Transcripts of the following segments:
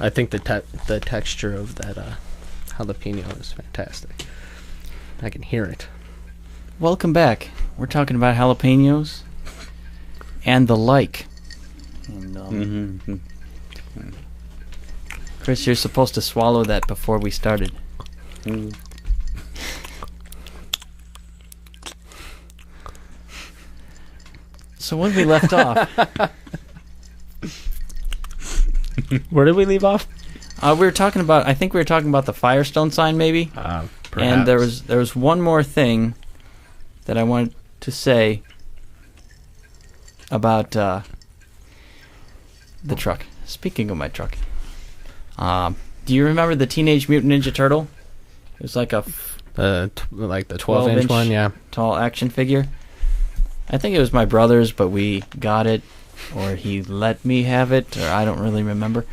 I think the texture of that jalapeno is fantastic. I can hear it. Welcome back. We're talking about jalapenos and the like. And, Chris, you're supposed to swallow that before we started. So when we left off... Where did we leave off? we were talking about... I think we were talking about the Firestone sign, maybe? Perhaps. And there was one more thing that I wanted to say about the truck. Speaking of my truck, do you remember the Teenage Mutant Ninja Turtle? It was like the 12-inch one, yeah. Tall action figure. I think it was my brother's, but we got it, or he let me have it, or I don't really remember.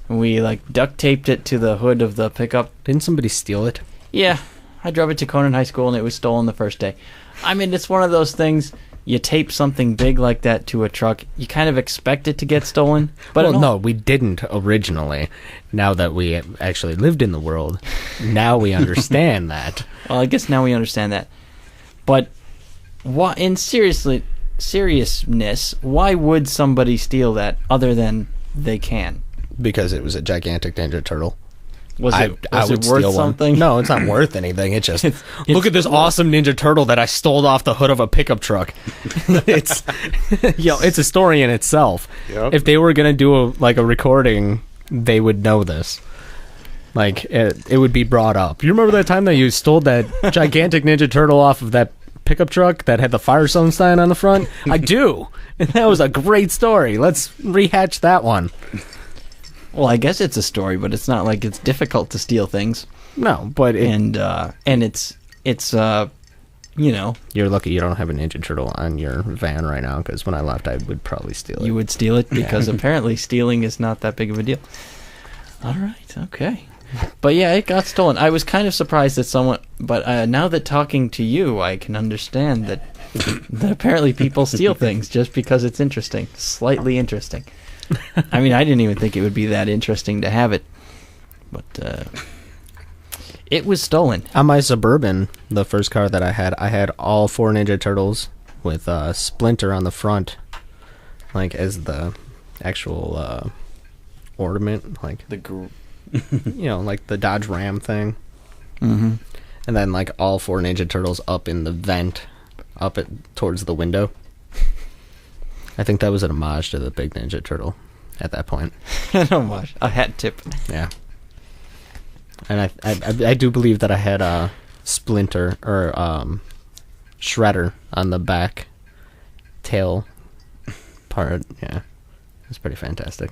And we duct taped it to the hood of the pickup. Didn't somebody steal it? Yeah, I drove it to Conan High School and it was stolen the first day. I mean, it's one of those things, you tape something big like that to a truck, you kind of expect it to get stolen. But no, we didn't originally. Now that we actually lived in the world, now we understand that. Well, I guess now we understand that. But in seriousness, why would somebody steal that other than they can? Because it was a gigantic Ninja Turtle. Was it worth something? No, it's not worth anything. It just look at this awesome Ninja Turtle that I stole off the hood of a pickup truck. It's it's a story in itself. Yep. If they were gonna do a recording, they would know this. It would be brought up. You remember that time that you stole that gigantic Ninja Turtle off of that pickup truck that had the Firestone sign on the front? I do. And that was a great story. Let's rehatch that one. Well, I guess it's a story, but it's not like it's difficult to steal things. No, but and it's You're lucky you don't have a Ninja Turtle on your van right now, because when I left, I would probably steal it. You would steal it because apparently stealing is not that big of a deal. All right, okay. But yeah, it got stolen. I was kind of surprised that someone, but now that talking to you, I can understand that apparently people steal things just because it's interesting, slightly interesting. I mean, I didn't even think it would be that interesting to have it, but it was stolen. On my Suburban, the first car that I had all 4 Ninja Turtles with Splinter on the front, as the actual ornament, the the Dodge Ram thing. Mm-hmm. And then all 4 Ninja Turtles up in the vent, towards the window. I think that was an homage to the big Ninja Turtle at that point. An homage, a hat tip. Yeah. And I do believe that I had a Splinter or Shredder on the back tail part. Yeah, it's pretty fantastic.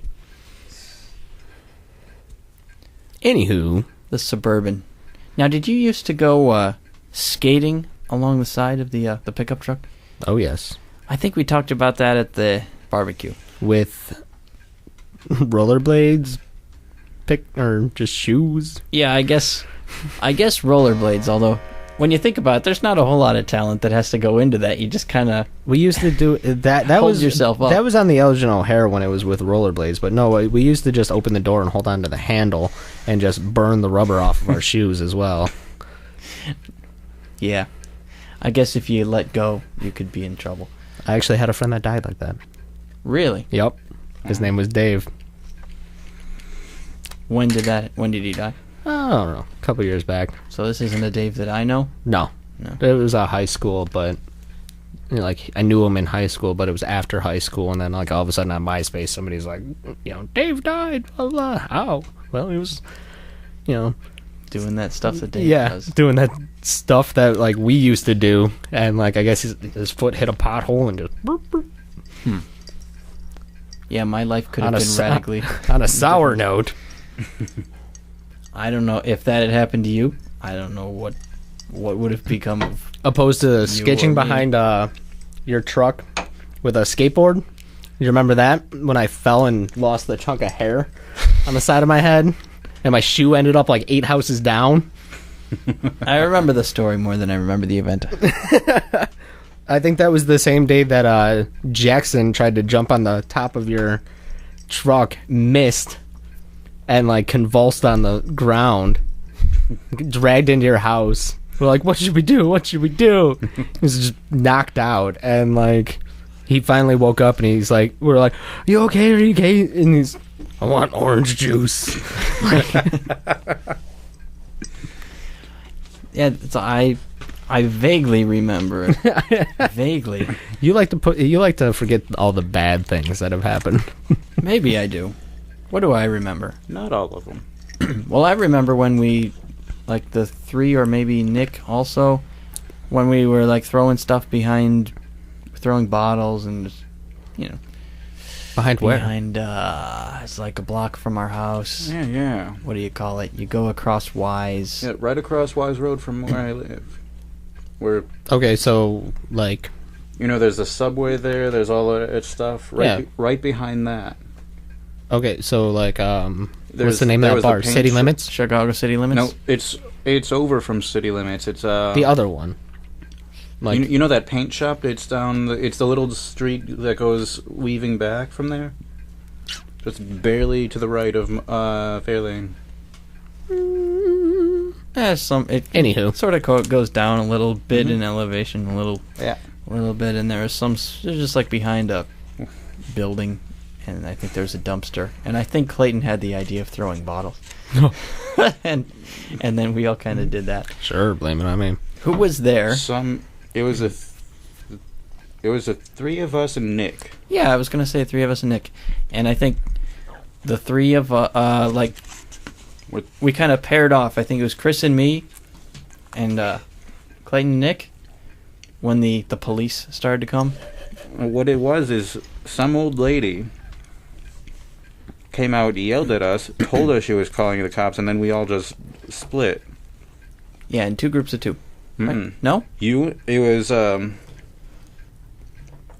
Anywho, the Suburban. Now, did you used to go skating along the side of the pickup truck? Oh yes. I think we talked about that at the barbecue. With rollerblades, or just shoes. Yeah, I guess rollerblades. Although, when you think about it, there's not a whole lot of talent that has to go into that. You just kind of we used to do that. Hold was yourself up. That was on the Elgin O'Hare when it was with rollerblades. But no, we used to just open the door and hold on to the handle and just burn the rubber off of our shoes as well. Yeah, I guess if you let go, you could be in trouble. I actually had a friend that died like that. Really? Yep. His name was Dave. When did he die? I don't know. A couple years back. So this isn't a Dave that I know? No. It was high school, but I knew him in high school, but it was after high school, and then all of a sudden on MySpace, somebody's like, Dave died. Blah blah. How? Well, he was, doing that stuff that Dave does. Doing that stuff that we used to do, and I guess his foot hit a pothole and just. Burp, burp. Yeah, my life could have been radically on a sour note. I don't know if that had happened to you. I don't know what would have become of opposed to sketching behind your truck with a skateboard. You remember that when I fell and lost the chunk of hair on the side of my head, and my shoe ended up 8 houses down? I remember the story more than I remember the event. I think that was the same day that Jackson tried to jump on the top of your truck, missed, and like convulsed on the ground, dragged into your house. We're like, what should we do? What should we do? He was just knocked out, and like he finally woke up, and he's like, we're like, you okay? Are you okay? And he's, I want orange juice. Yeah, so I vaguely remember it. Vaguely. You like to forget all the bad things that have happened. Maybe I do. What do I remember? Not all of them. Well, I remember when we, like the three, or maybe Nick also, when we were like throwing stuff behind, throwing bottles and just, you know. Behind where? Behind, it's like a block from our house. Yeah. What do you call it? You go across Wise. Yeah, right across Wise Road from where I live. Where, okay, so like, you know, there's the subway there. There's all that stuff right behind that. Okay, so like, what's the name of that bar? City Limits? Chicago City Limits? No, it's over from City Limits. It's the other one. Like, you know that paint shop? It's down. It's the little street that goes weaving back from there. Just barely to the right of Fairlane. Anywho, sort of goes down a little bit in elevation, a little bit, and there's just like behind a building, and I think there's a dumpster, and I think Clayton had the idea of throwing bottles, and then we all kind of did that. Sure, blame it on me. Who was there? It was a three of us and Nick. Yeah, I was gonna say three of us and Nick, and I think the three of like we kind of paired off. I think it was Chris and me, and Clayton and Nick, when the police started to come. What it was is some old lady came out, yelled at us, told us she was calling the cops, and then we all just split. Yeah, in two groups of two. Right? No? It was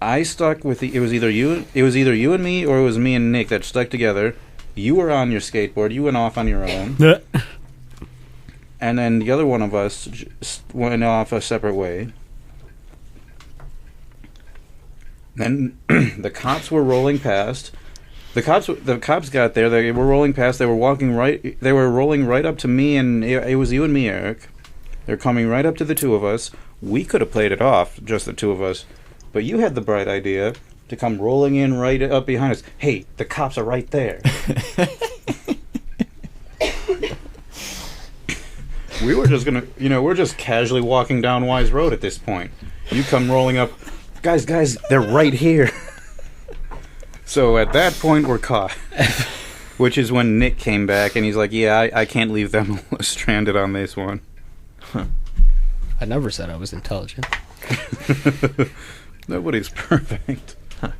I stuck with it was either you and me, or it was me and Nick that stuck together. You were on your skateboard, you went off on your own. And then the other one of us just went off a separate way. Then the cops were rolling past. The cops got there. They were rolling past. They were rolling right up to me, and it was you and me, Eric. They're coming right up to the two of us. We could have played it off, just the two of us, but you had the bright idea to come rolling in right up behind us. Hey, the cops are right there. We were just gonna, we're just casually walking down Wise Road at this point. You come rolling up, guys, they're right here. So at that point, we're caught. Which is when Nick came back, and he's like, yeah, I can't leave them stranded on this one. Huh. I never said I was intelligent. Nobody's perfect. Huh.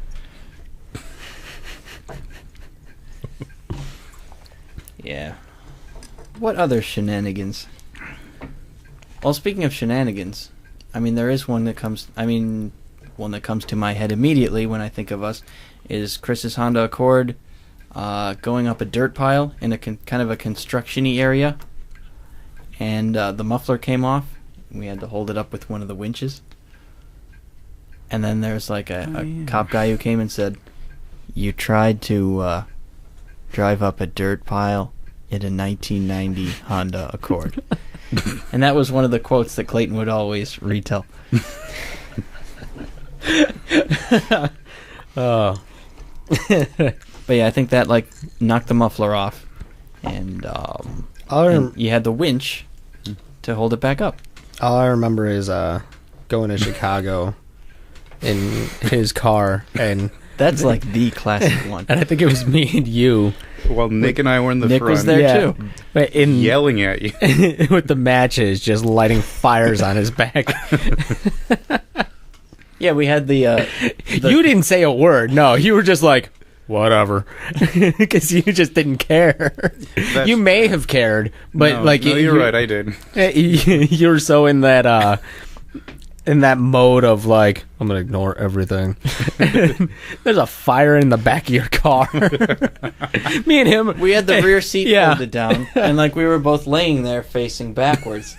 Yeah. What other shenanigans? Well, speaking of shenanigans, I mean, there is one that comes to my head immediately when I think of us, is Chris's Honda Accord going up a dirt pile in a kind of a construction-y area, and the muffler came off. We had to hold it up with one of the winches. And then there's like a cop guy who came and said, "You tried to drive up a dirt pile in a 1990 Honda Accord." And that was one of the quotes that Clayton would always retell. Oh. But yeah, I think that like knocked the muffler off, and you had the winch to hold it back up. All I remember is going to Chicago in his car, and that's like the classic one. And I think it was me and you. Well, Nick and I were in the Nick front. was there too. But yelling at you. With the matches, just lighting fires on his back. Yeah, we had the You didn't say a word. No, you were just like, whatever. Because you just didn't care. You may have cared, but no, you're right, I did. You were so in that mode of like, I'm gonna ignore everything. There's a fire in the back of your car. Me and him, we had the rear seat folded down, and like we were both laying there facing backwards.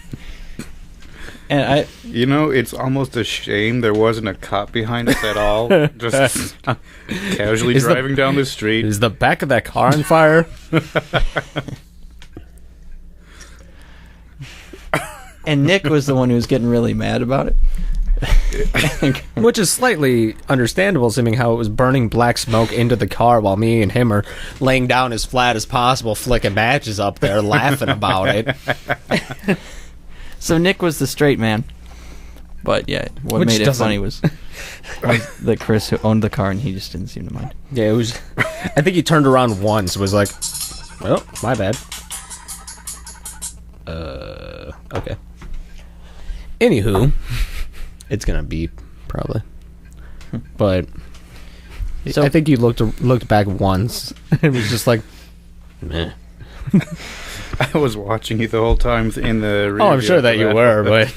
And You know, it's almost a shame there wasn't a cop behind us at all. Just casually driving down the street. Is the back of that car on fire? and Nick was the one who was getting really mad about it. Which is slightly understandable, assuming how it was burning black smoke into the car while me and him are laying down as flat as possible, flicking matches up there, laughing about it. So Nick was the straight man. But yeah, what made it funny was the Chris who owned the car, and he just didn't seem to mind. Yeah, it was... I think he turned around once, was like, oh, my bad. Okay. Anywho... It's gonna beep, probably. But so, I think you looked back once and was just like, meh. I was watching you the whole time in the rear. Oh, I'm sure that you were, but...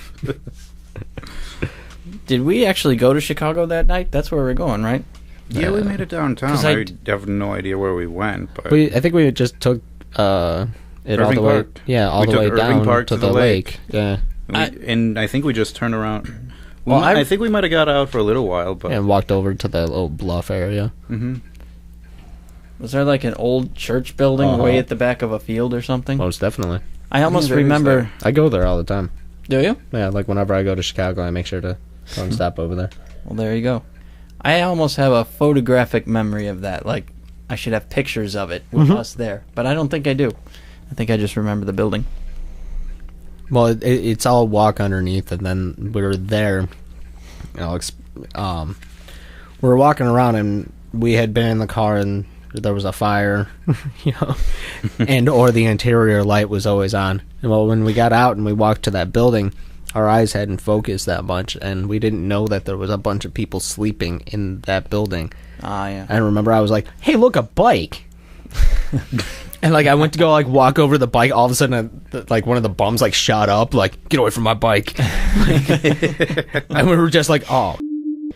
Did we actually go to Chicago that night? That's where we're going, right? Yeah, we made it downtown. I have no idea where we went, but... I think we just took it Irving all the way... Park. Yeah, all the way down Park to the lake. Yeah. And I think we just turned around... I think we might have got out for a little while, but... And walked over to the little bluff area. Mm-hmm. Was there like an old church building way at the back of a field or something? Most definitely. I almost remember... I go there all the time. Do you? Yeah, like whenever I go to Chicago, I make sure to go and stop over there. Well, there you go. I almost have a photographic memory of that. Like, I should have pictures of it with us there. But I don't think I do. I think I just remember the building. Well, it's all walk underneath, and then we were there. You know, we were walking around, and we had been in the car, and there was a fire, you know, and or the interior light was always on. And well, when we got out and we walked to that building, our eyes hadn't focused that much, and we didn't know that there was a bunch of people sleeping in that building. Ah, yeah. I remember I was like, "Hey, look, a bike." And like I went to go like walk over the bike, all of a sudden like one of the bums like shot up, like, "Get away from my bike." And we were just like, "Oh."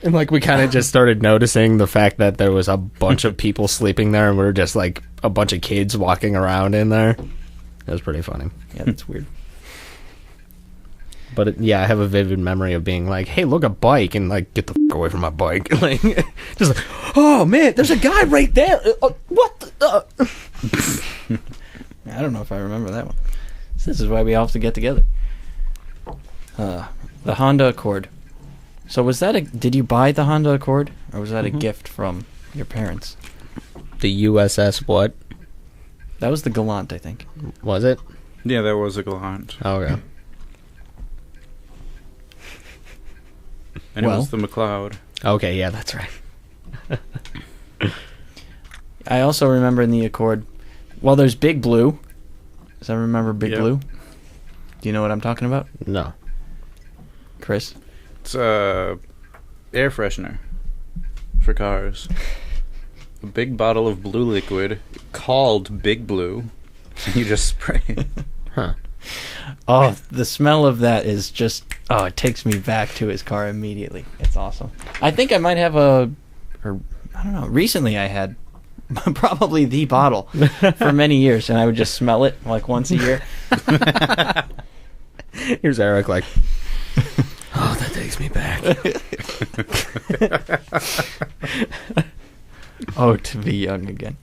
And like we kind of just started noticing the fact that there was a bunch of people sleeping there, and we were just like a bunch of kids walking around in there. It was pretty funny. Yeah, that's weird. But yeah, I have a vivid memory of being like, "Hey, look, a bike," and like, "Get the fuck away from my bike!" Like, just like, "Oh man, there's a guy right there." What? I don't know if I remember that one. So this is why we all have to get together. The Honda Accord. So was that did you buy the Honda Accord, or was that a gift from your parents? The USS what? That was the Galant, I think. Was it? Yeah, that was a Galant. Oh, okay. And it was the McLeod. Okay, yeah, that's right. I also remember in the Accord, well, there's Big Blue. Does everyone remember Big Blue? Do you know what I'm talking about? No. Chris? It's air freshener for cars. A big bottle of blue liquid called Big Blue. And you just spray it. Huh. Oh, the smell of that is just... Oh, it takes me back to his car immediately. It's awesome. I think I might have I don't know, recently I had probably the bottle for many years, and I would just smell it like once a year. Here's Eric like, "Oh, that takes me back." Oh, to be young again.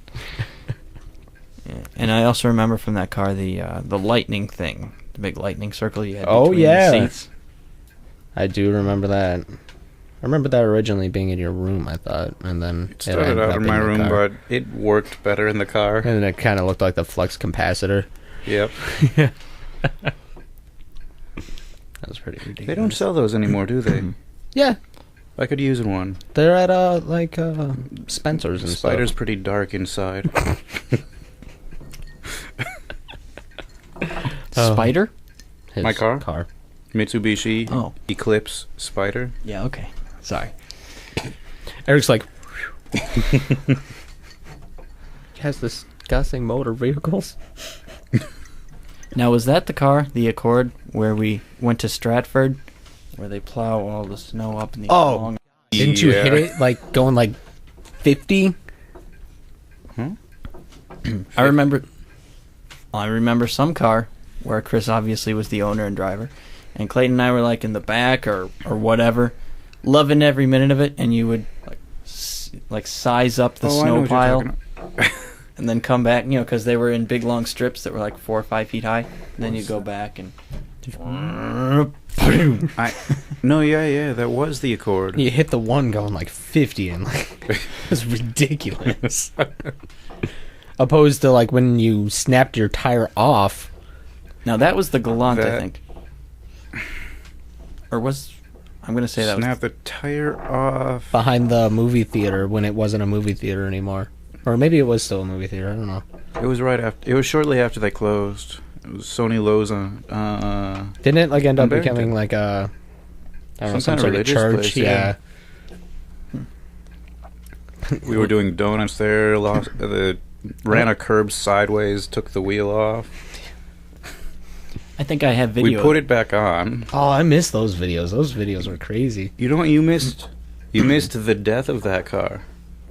Yeah. And I also remember from that car the lightning thing, the big lightning circle you had between the seats. I do remember that. I remember that originally being in your room, I thought, and then it started out in my room, but it worked better in the car. And then it kind of looked like the flux capacitor. Yep. Yeah. That was pretty ridiculous. They don't sell those anymore, do they? Yeah. I could use one. They're at Spencer's and Spider's stuff. pretty dark inside. Spider? My car? Car. Mitsubishi Eclipse Spider. Yeah, okay. Sorry. Eric's like, has discussing motor vehicles. Now, was that the car, the Accord, where we went to Stratford, where they plow all the snow up in the long... Didn't you hit it like going like 50? I remember some car where Chris obviously was the owner and driver, and Clayton and I were like in the back or whatever, loving every minute of it, and you would like size up the snow pile and then come back, because they were in big long strips that were like 4 or 5 feet high, and then you'd go back and that was the Accord. You hit the one going like 50 and like it was ridiculous. Opposed to like when you snapped your tire off. Now that was the Gallant, I think. Or was I'm gonna say that snap the tire off behind the movie theater when it wasn't a movie theater anymore, or maybe it was still a movie theater. I don't know. It was right after. It was shortly after they closed. It was Sony Lowe's. Didn't it like end up becoming like a some sort of church? Place, yeah. We were doing donuts there. Ran a curb sideways. Took the wheel off. I think I have video. We put it back on. Oh, I missed those videos. Those videos were crazy. You know what you missed? You missed the death of that car.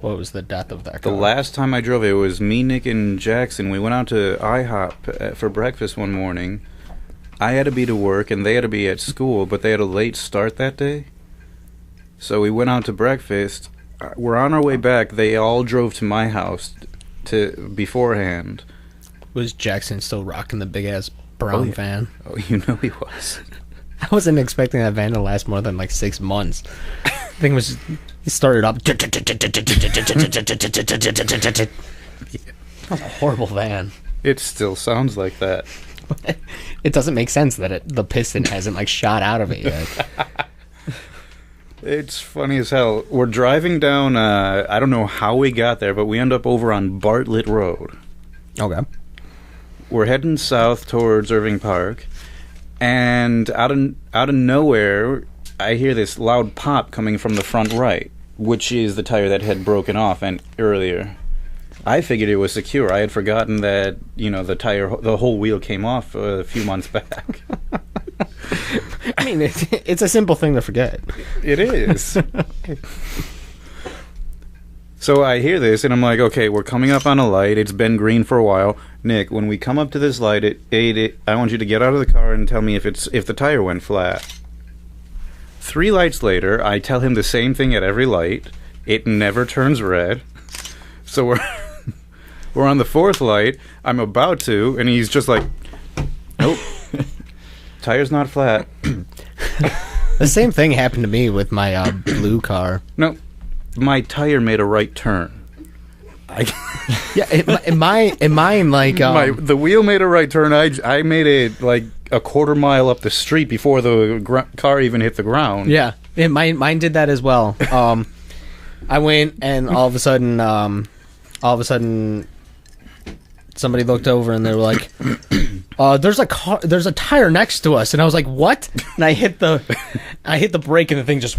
What was the death of that car? The last time I drove it was me, Nick, and Jackson. We went out to IHOP for breakfast one morning. I had to be to work, and they had to be at school, but they had a late start that day. So we went out to breakfast. We're on our way back. They all drove to my house beforehand. Was Jackson still rocking the big-ass brown van? Oh, you know he was. I wasn't expecting that van to last more than like 6 months. The thing was, it started up. That was a horrible van. It still sounds like that. It doesn't make sense that the piston hasn't like shot out of it yet. It's funny as hell. We're driving down, I don't know how we got there, but we end up over on Bartlett Road. Okay. We're heading south towards Irving Park, and out of nowhere, I hear this loud pop coming from the front right, which is the tire that had broken off earlier. I figured it was secure. I had forgotten that, the whole wheel came off a few months back. I mean, it's a simple thing to forget. It is. So I hear this, and I'm like, okay, we're coming up on a light. It's been green for a while. Nick, when we come up to this light, I want you to get out of the car and tell me if the tire went flat. 3 lights later, I tell him the same thing at every light. It never turns red. So we're on the 4th light. I'm about to, and he's just like, nope. Tire's not flat. The same thing happened to me with my blue car. No, my tire made a right turn. In mine, like the wheel made a right turn. I made it like a quarter mile up the street before the car even hit the ground. Yeah, mine did that as well. I went, and all of a sudden, somebody looked over and they were like, there's a tire next to us, and I was like, what? And I hit the brake, and the thing just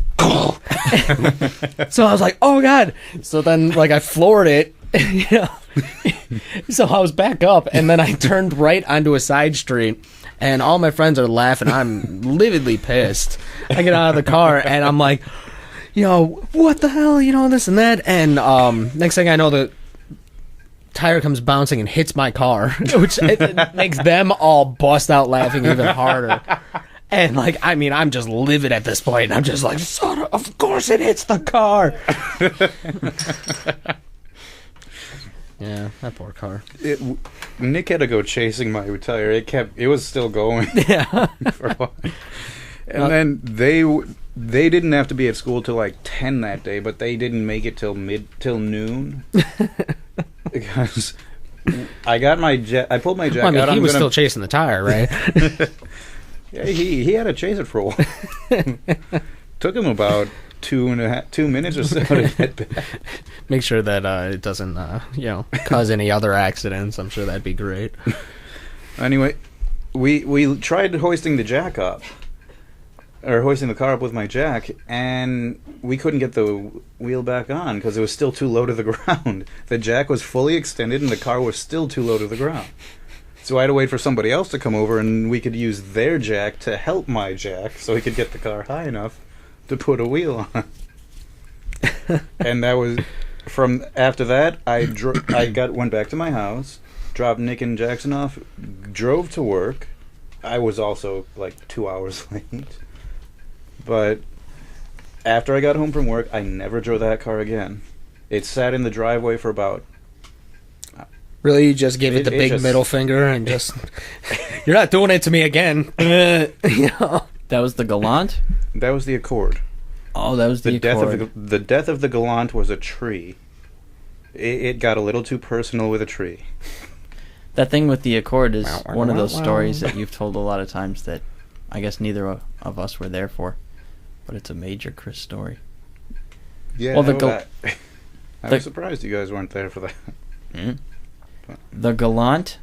so I was like, oh god. So then like I floored it, so I was back up, and then I turned right onto a side street, and all my friends are laughing. I'm lividly pissed. I get out of the car, and I'm like, what the hell, this and that, and next thing I know, the tire comes bouncing and hits my car, which it makes them all bust out laughing even harder. And I'm just livid at this point. I'm just like, of course it hits the car. Yeah, that poor car. Nick had to go chasing my tire. It was still going. Yeah. For a while. And then they didn't have to be at school till like 10 that day, but they didn't make it till noon. Because I got my I pulled my jack out. He was still chasing the tire, right? Yeah, he had to chase it for a while. Took him about 2 minutes or so to get back. Make sure that it doesn't cause any other accidents. I'm sure that'd be great. Anyway, we tried hoisting the jack up. Or hoisting the car up with my jack, and we couldn't get the wheel back on because it was still too low to the ground. The jack was fully extended, and the car was still too low to the ground. So I had to wait for somebody else to come over, and we could use their jack to help my jack so we could get the car high enough to put a wheel on. And that was... From after that, I went back to my house, dropped Nick and Jackson off, drove to work, I was also like 2 hours late. But after I got home from work, I never drove that car again. It sat in the driveway for about... Really, you just gave it the big middle finger and just... You're not doing it to me again. You know? That was the Galant? That was the Accord. Oh, that was the Accord. The death of the Galant was a tree. It got a little too personal with a tree. That thing with the Accord is one of those stories that you've told a lot of times that I guess neither of us were there for. But it's a major Chris story. Yeah, well, I was surprised you guys weren't there for that. Mm-hmm. The Galant,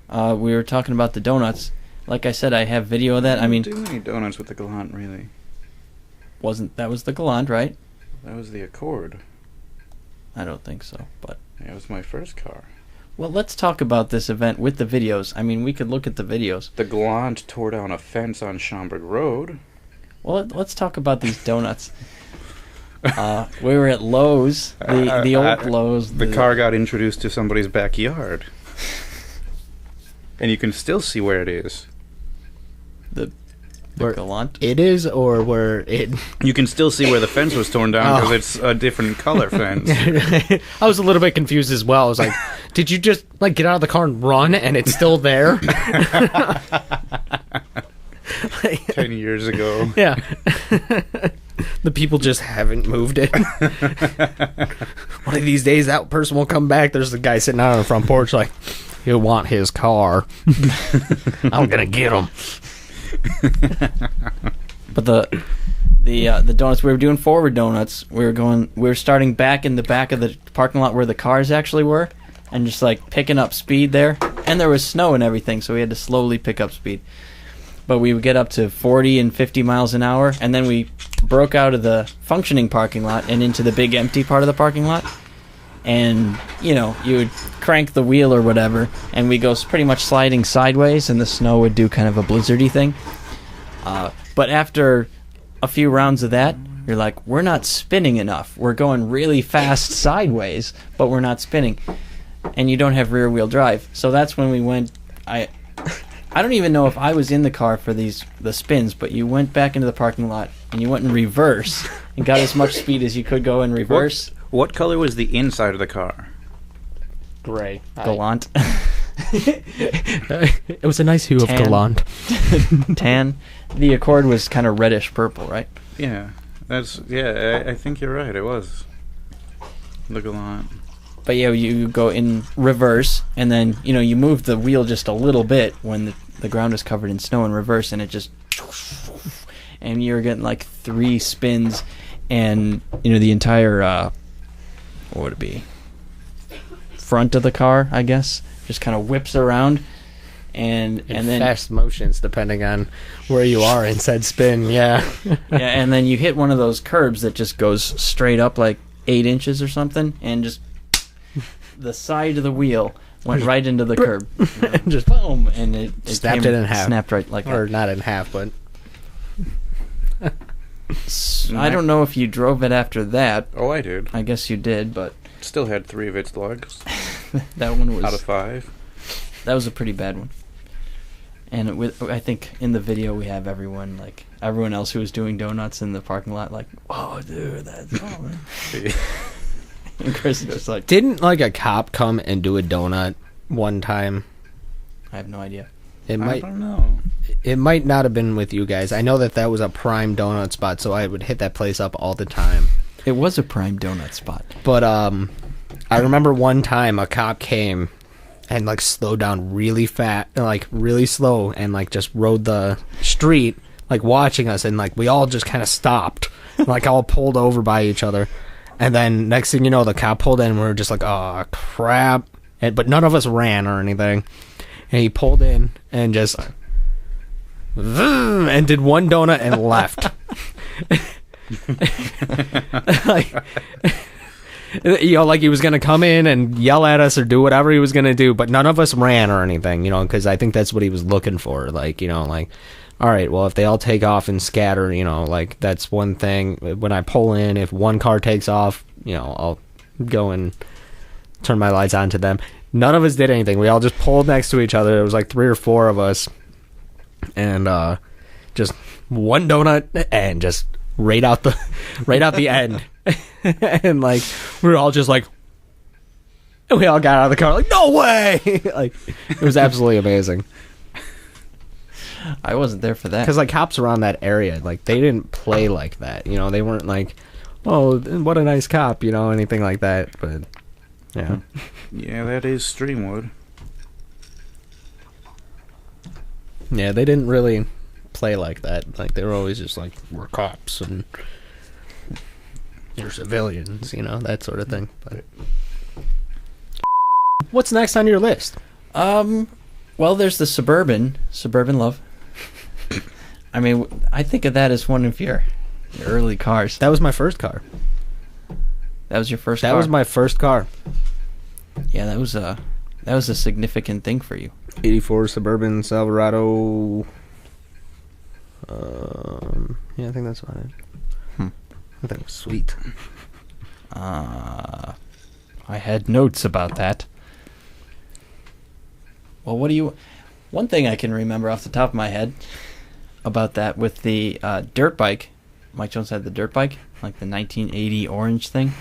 we were talking about the donuts. Like I said, I have video of that. I mean, too many donuts with the Galant, really. That was the Galant, right? That was the Accord. I don't think so, but... It was my first car. Well, let's talk about this event with the videos. I mean, we could look at the videos. The Galant tore down a fence on Schaumburg Road. Well, let's talk about these donuts. We were at Lowe's, the old Lowe's. The car got introduced to somebody's backyard. And you can still see where it is. The Galant? It is, or where it... You can still see where the fence was torn down because it's a different color fence. I was a little bit confused as well. I was like, did you just like get out of the car and run and it's still there? 10 years ago. Yeah. The people just haven't moved it. One of these days, that person will come back. There's the guy sitting out on the front porch like, he'll want his car. I'm going to get him. But the donuts, we were doing forward donuts. We were starting back in the back of the parking lot where the cars actually were, and just like picking up speed there. And there was snow and everything, so we had to slowly pick up speed. But we would get up to 40 and 50 miles an hour, and then we broke out of the functioning parking lot and into the big empty part of the parking lot. And, you know, you would crank the wheel or whatever, and we go pretty much sliding sideways, and the snow would do kind of a blizzardy thing. But after a few rounds of that, you're like, we're not spinning enough. We're going really fast sideways, but we're not spinning. And you don't have rear-wheel drive. So that's when we went... I don't even know if I was in the car for the spins, but you went back into the parking lot, and you went in reverse, and got as much speed as you could go in reverse. What color was the inside of the car? Gray. Galant. It was a nice hue of Galant. Tan. The Accord was kind of reddish purple, right? Yeah. I think you're right. It was. The Galant. But yeah, you go in reverse, and then, you know, you move the wheel just a little bit when the ground is covered in snow in reverse, and it just... And you're getting like 3 spins, and, you know, the entire... what would it be? Front of the car, I guess, just kind of whips around, and then fast motions depending on where you are in said spin. Yeah. Yeah, and then you hit one of those curbs that just goes straight up like 8 inches or something, and just the side of the wheel went right into the curb. Just boom, and it snapped it in half. Snapped right like or that. not in half, but I don't know if you drove it after that. Oh, I did. I guess you did, but still had 3 of its lugs. That one was out of 5. That was a pretty bad one. And I think in the video we have everyone else who was doing donuts in the parking lot like, "Whoa, dude, that's all." And Chris was like, didn't like a cop come and do a donut one time? I have no idea. I don't know. It might not have been with you guys. I know that was a prime donut spot, so I would hit that place up all the time. It was a prime donut spot. But I remember one time a cop came and like slowed down really really slow, and like just rode the street like watching us, and like we all just kind of stopped, like all pulled over by each other. And then next thing you know, the cop pulled in and we were just like, oh crap. But none of us ran or anything. And he pulled in and just and did one donut and left. Like he was gonna come in and yell at us or do whatever he was gonna do, but none of us ran or anything, because I think that's what he was looking for. Like, all right, well, if they all take off and scatter, like that's one thing. When I pull in, if one car takes off, I'll go and turn my lights on to them. None of us did anything. We all just pulled next to each other. There was like 3 or 4 of us. and just one donut and just right out the end. And like we were all just like, and we all got out of the car like, no way. Like it was absolutely amazing. I wasn't there for that. Because like cops around that area, like they didn't play like that. You know, they weren't like, oh, what a nice cop, you know, anything like that. But yeah. Yeah, that is Streamwood. Yeah, they didn't really play like that. Like they were always just like, we're cops and you're civilians, you know, that sort of thing. But what's next on your list? Well, there's the Suburban Love. I mean, I think of that as one of your early cars. That was my first car. That was your first car? That was my first car. Yeah, that was a significant thing for you. 84 Suburban Silverado. Yeah, I think that's about it. I think it was sweet. I had notes about that. Well, one thing I can remember off the top of my head about that with the dirt bike. Mike Jones had the dirt bike, like the 1980 orange thing.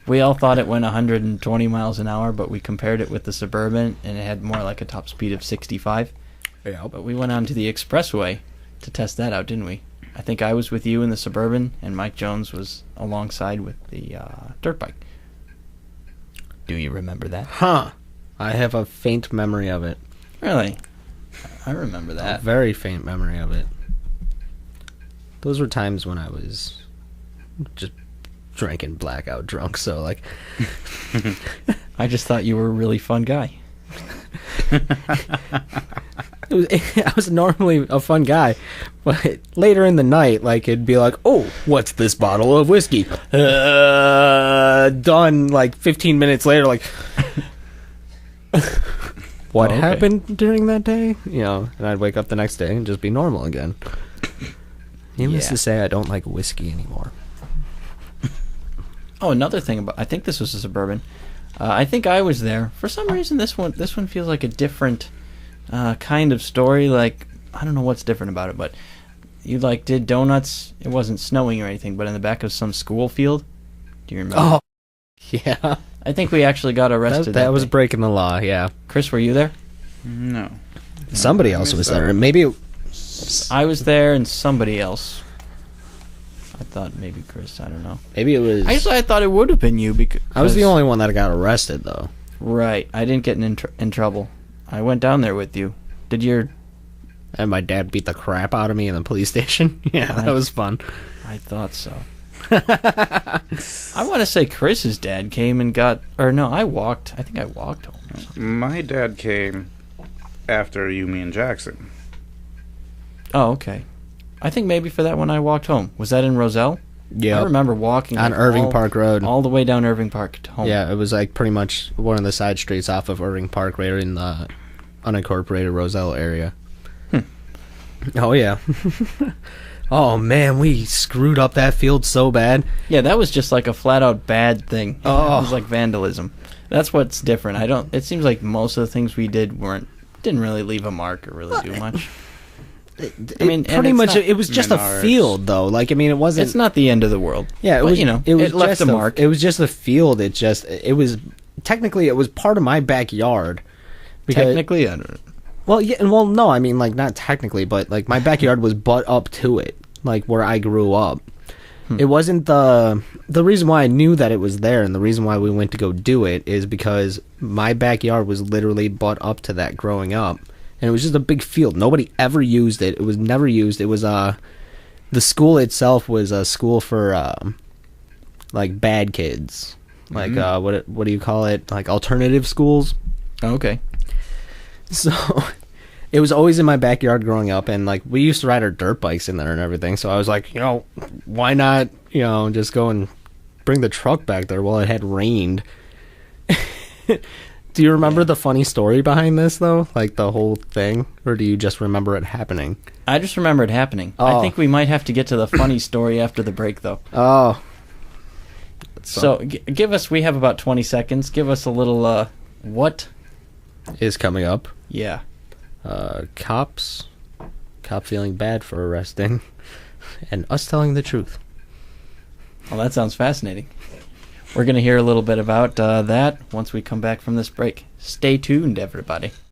We all thought it went 120 miles an hour, but we compared it with the Suburban, and it had more like a top speed of 65. Yeah. But we went on to the Expressway to test that out, didn't we? I think I was with you in the Suburban, and Mike Jones was alongside with the dirt bike. Do you remember that? Huh. I have a faint memory of it. Really? I remember that. A very faint memory of it. Those were times when I was just drinking blackout drunk, so like I just thought you were a really fun guy. I was normally a fun guy, but later in the night, like it'd be like, oh, what's this bottle of whiskey? Done like 15 minutes later, like what happened during that day? You know, and I'd wake up the next day and just be normal again. Needless to say, I don't like whiskey anymore. Oh, another thing about, I think this was a Suburban. I think I was there. For some reason, this one feels like a different kind of story. Like, I don't know what's different about it, but you like did donuts. It wasn't snowing or anything, but in the back of some school field. Do you remember? Oh, yeah. I think we actually got arrested. That was breaking the law. Yeah. Chris, were you there? No. Somebody else was there. Maybe I was there and somebody else. I thought maybe Chris. I don't know. Maybe it was. Actually, I thought it would have been you because I was the only one that got arrested, though. Right. I didn't get in trouble. I went down there with you. Did your... And my dad beat the crap out of me in the police station. Yeah, that was fun. I thought so. I want to say Chris's dad came and got... Or no, I walked. I think I walked home. My dad came after you, me, and Jackson. Oh, okay. I think maybe for that one I walked home. Was that in Roselle? Yeah. I remember walking on Irving Park Road. All the way down Irving Park to home. Yeah, it was like pretty much one of the side streets off of Irving Park, right in the unincorporated Roselle area. Oh, yeah. Oh, man, we screwed up that field so bad. Yeah, that was just like a flat-out bad thing. Oh. It was like vandalism. That's what's different. It seems like most of the things we did didn't really leave a mark or really do much. I mean, pretty much it was just a field, though. Like, I mean, it wasn't... It's not the end of the world. Yeah, it was, you know, it left a mark. It was just a field. It was... Technically, it was part of my backyard. Technically? I don't know. Well, yeah, well, no, I mean, like, not technically, but, like, my backyard was butt up to it, like, where I grew up. It wasn't the reason why I knew that it was there, and the reason why we went to go do it is because my backyard was literally butt up to that growing up. And it was just a big field. Nobody ever used it. It was never used. It was, the school itself was a school for, like, bad kids. Like, what do you call it? Like, alternative schools. Oh, okay. So, it was always in my backyard growing up, and, like, we used to ride our dirt bikes in there and everything. So I was like, you know, why not, you know, just go and bring the truck back there while it had rained. Do you remember the funny story behind this, though? Like, the whole thing? Or do you just remember it happening? I just remember it happening. Oh. I think we might have to get to the funny story after the break, though. Oh. So, give us... We have about 20 seconds. Give us a little, what? Is coming up. Yeah. Cops cop feeling bad for arresting, and us telling the truth. Well, that sounds fascinating. We're going to hear a little bit about that once we come back from this break. Stay tuned, everybody.